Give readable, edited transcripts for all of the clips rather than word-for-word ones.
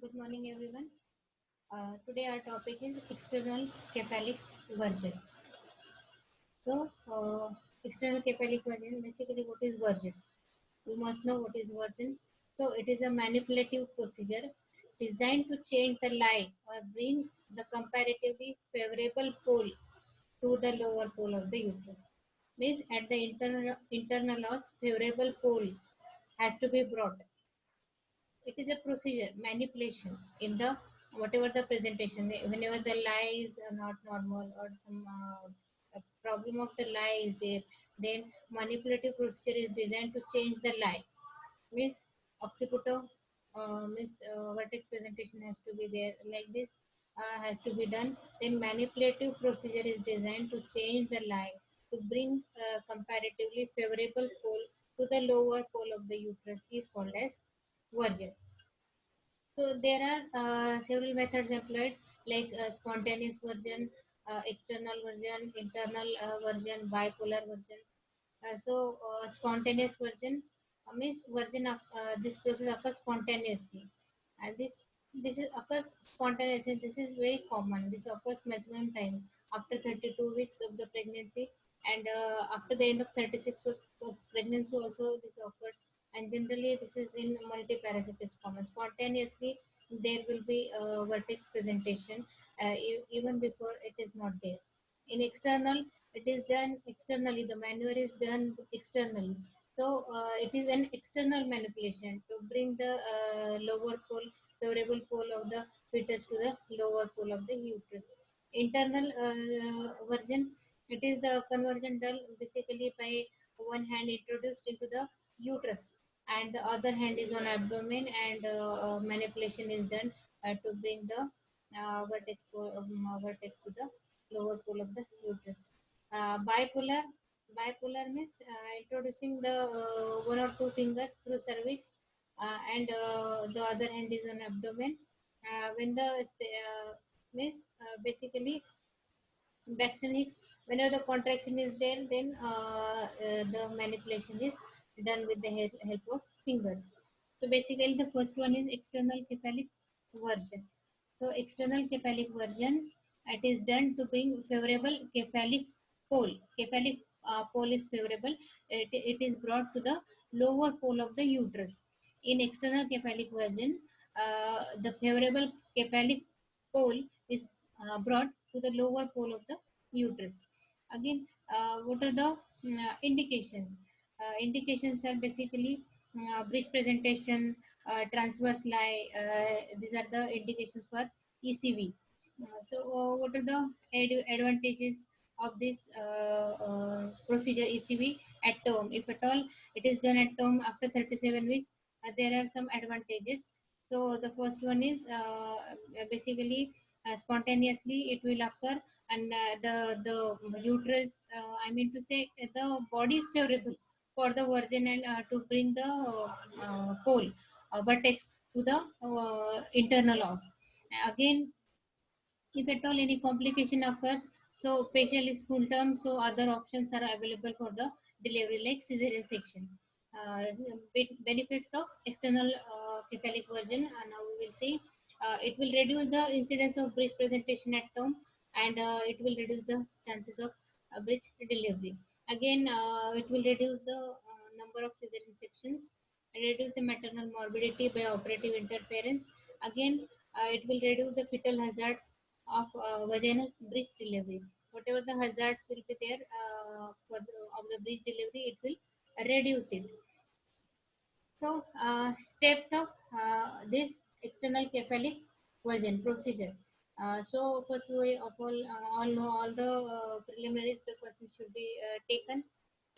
Good morning, everyone. Today our topic is external cephalic version. So, external cephalic version, basically what is version? You must know what is version. So, it is a manipulative procedure designed to change the light or bring the comparatively favorable pole to the lower pole of the uterus. Means at the internal loss, favorable pole has to be brought. It is a procedure manipulation in the whatever the presentation, whenever the lie is not normal or some a problem of the lie is there, then manipulative procedure is designed to change the lie. Means occiputo, means vertex presentation has to be there like this, has to be done. Then manipulative procedure is designed to change the lie to bring comparatively favorable pole to the lower pole of the uterus is called as version. So there are several methods employed like spontaneous version, external version, internal version, bipolar version. Spontaneous version means version of this process occurs spontaneously, and this is occurs spontaneously. This is very common. This occurs maximum time after 32 weeks of the pregnancy, and after the end of 36 weeks of pregnancy also this occurs. And generally, this is in multiparasitic common. Spontaneously, there will be vertex presentation even before it is not there. In external, it is done externally. The maneuver is done externally. So it is an external manipulation to bring the lower pole, favorable pole of the fetus to the lower pole of the uterus. Internal version, it is the conversion done basically by one hand introduced into the uterus and the other hand is on abdomen, and manipulation is done to bring the vertex to the lower pole of the uterus. Bipolar means introducing the one or two fingers through cervix, and the other hand is on abdomen. When the means basically vaccinates, whenever the contraction is there, then the manipulation is done with the help of fingers. So basically, the first one is external cephalic version. So external cephalic version, it is done to bring favorable cephalic pole. Cephalic pole is favorable. It is brought to the lower pole of the uterus. In external cephalic version, the favorable cephalic pole is brought to the lower pole of the uterus. Again, what are the indications? Indications are basically breast presentation, transverse lie. These are the indications for ECV. What are the advantages of this procedure ECV at term? If at all it is done at term after 37 weeks, there are some advantages. So the first one is basically spontaneously it will occur, and the uterus, I mean to say, the body is favorable for the virgin and to bring the pole vertex to the internal os. Again, if at all any complication occurs, so patient is full term, so other options are available for the delivery like cesarean section. Uh, Benefits of external cephalic version, now we will see. It will reduce the incidence of breech presentation at term, and it will reduce the chances of breech delivery. Again, it will reduce the number of cesarean sections and reduce the maternal morbidity by operative interference. Again, it will reduce the fetal hazards of vaginal breech delivery. Whatever the hazards will be there of the breech delivery, it will reduce it. So, steps of this external cephalic version procedure. First we all know all the preliminaries precautions should be taken,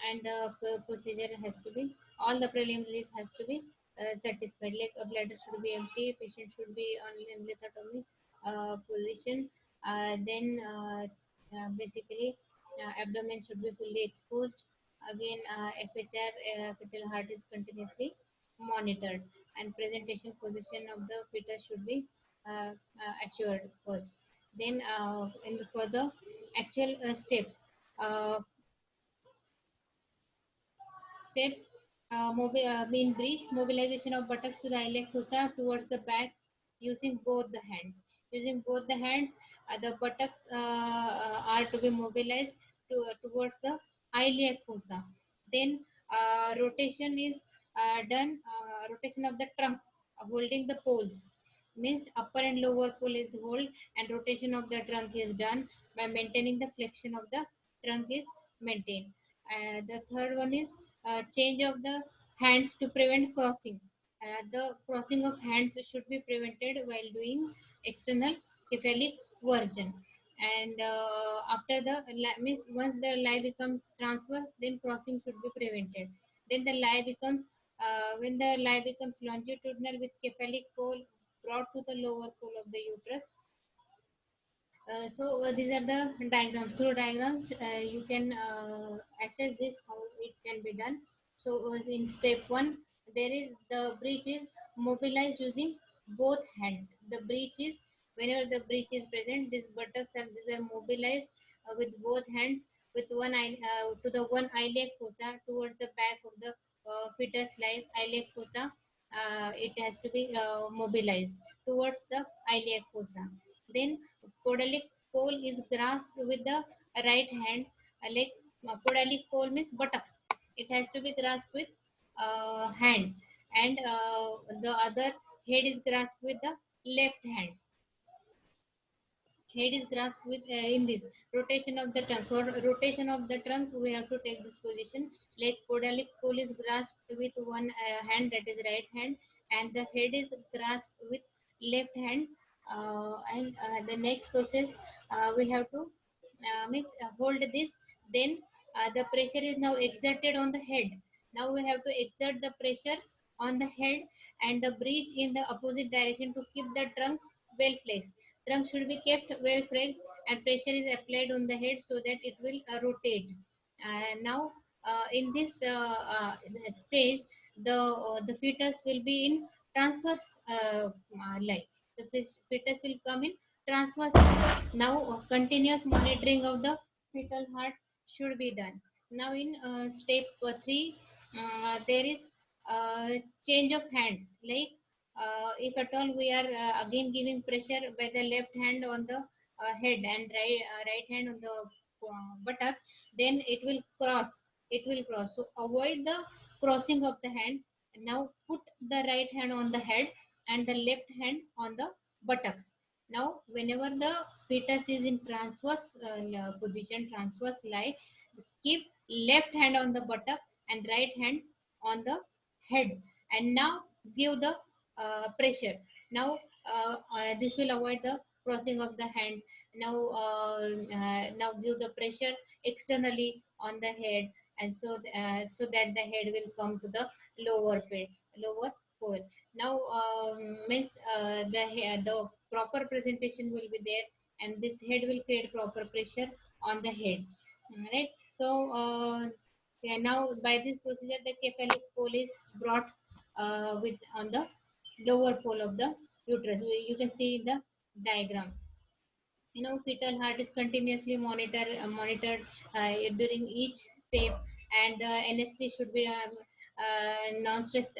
and the procedure has to be, all the preliminaries has to be satisfied. Like a bladder should be empty, patient should be on in lithotomy position. Basically, abdomen should be fully exposed. Again, FHR, fetal heart is continuously monitored, and presentation position of the fetus should be assured first. Then, for the actual uh, steps, mean breech, mobilization of buttocks to the iliac fossa towards the back, using both the hands. Using both the hands, the buttocks are to be mobilized towards the iliac fossa. Then rotation is done, rotation of the trunk, holding the poles. Means upper and lower pole is hold, and rotation of the trunk is done by maintaining the flexion of the trunk is maintained. The third one is change of the hands to prevent crossing. The crossing of hands should be prevented while doing external cephalic version. And after the means once the lie becomes transverse, then crossing should be prevented. Then the lie becomes when the lie becomes longitudinal with cephalic pole brought to the lower pole of the uterus. So these are the diagrams. Through diagrams, you can assess this how it can be done. So in step one, there is the breech is mobilized using both hands. The breech is whenever the breech is present, these buttocks are these are mobilized with both hands with one eye to the one iliac fossa towards the back of the fetus lies iliac fossa. It has to be mobilized towards the iliac fossa. Then podalic pole is grasped with the right hand. Like podalic pole means buttocks. It has to be grasped with hand, and the other head is grasped with the left hand. Head is grasped with in this rotation of the trunk. For rotation of the trunk, we have to take this position. Like podalic pole is grasped with one hand, that is right hand, and the head is grasped with left hand. And the next process, we have to hold this. Then the pressure is now exerted on the head. Now we have to exert the pressure on the head and the breech in the opposite direction to keep the trunk well flexed. Trunk should be kept well flexed and pressure is applied on the head so that it will rotate. Now, in this stage, the fetus will be in transverse line. The fetus will come in transverse line. Now, continuous monitoring of the fetal heart should be done. Now, in step 3, there is change of hands. Like if at all we are again giving pressure by the left hand on the head and right hand on the buttocks, then it will cross. So avoid the crossing of the hand. Now put the right hand on the head and the left hand on the buttocks. Now whenever the fetus is in transverse position, transverse lie, keep left hand on the buttock and right hand on the head, and now give the pressure. Now this will avoid the crossing of the hand. Now now give the pressure externally on the head, and so that the head will come to the lower pole. Now means the proper presentation will be there, and this head will create proper pressure on the head. Right. So yeah, now by this procedure, the cephalic pole is brought with on the lower pole of the uterus. You can see the diagram. Fetal heart is continuously monitored during each step, and the NST should be non-stress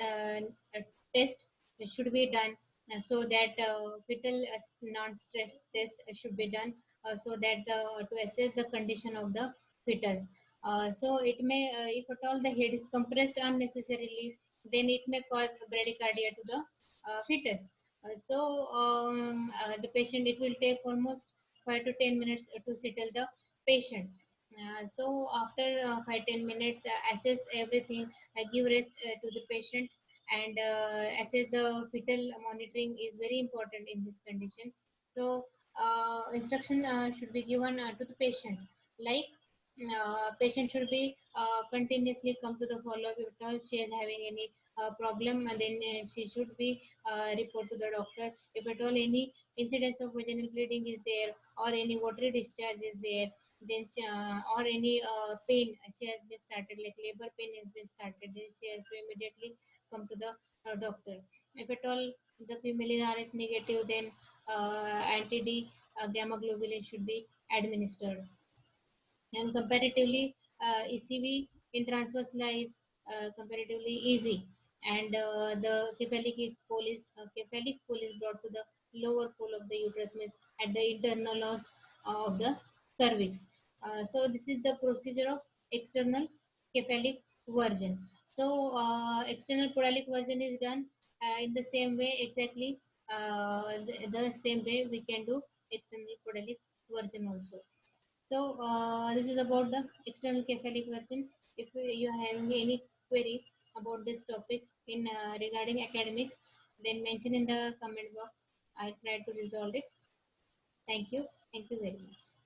test should be done, so that fetal non-stress test should be done, so that to assess the condition of the fetus. So it may, if at all the head is compressed unnecessarily, then it may cause bradycardia to the fetus. The patient, it will take almost 5 to 10 minutes to settle the patient. So after 5-10 minutes, assess everything, give rest to the patient, and assess the fetal monitoring is very important in this condition. So instruction should be given to the patient, like patient should be continuously come to the follow-up if at all she is having any problem, and then she should be report to the doctor. If at all any incidence of vaginal bleeding is there, or any watery discharge is there, then or any pain she has been started, like labor pain has been started, then she has to immediately come to the doctor. If at all the female is RH negative, then anti-D gamma globulin should be administered. And comparatively, ECV in transverse lie is comparatively easy. and the cephalic pole is brought to the lower pole of the uterus, means at the internal of the cervix. So this is the procedure of external cephalic version. So external podalic version is done in the same way, exactly the same way we can do external podalic version also. So this is about the external cephalic version. If you are having any query about this topic in regarding academics, then mention in the comment box. I try to resolve it. Thank you. Thank you very much.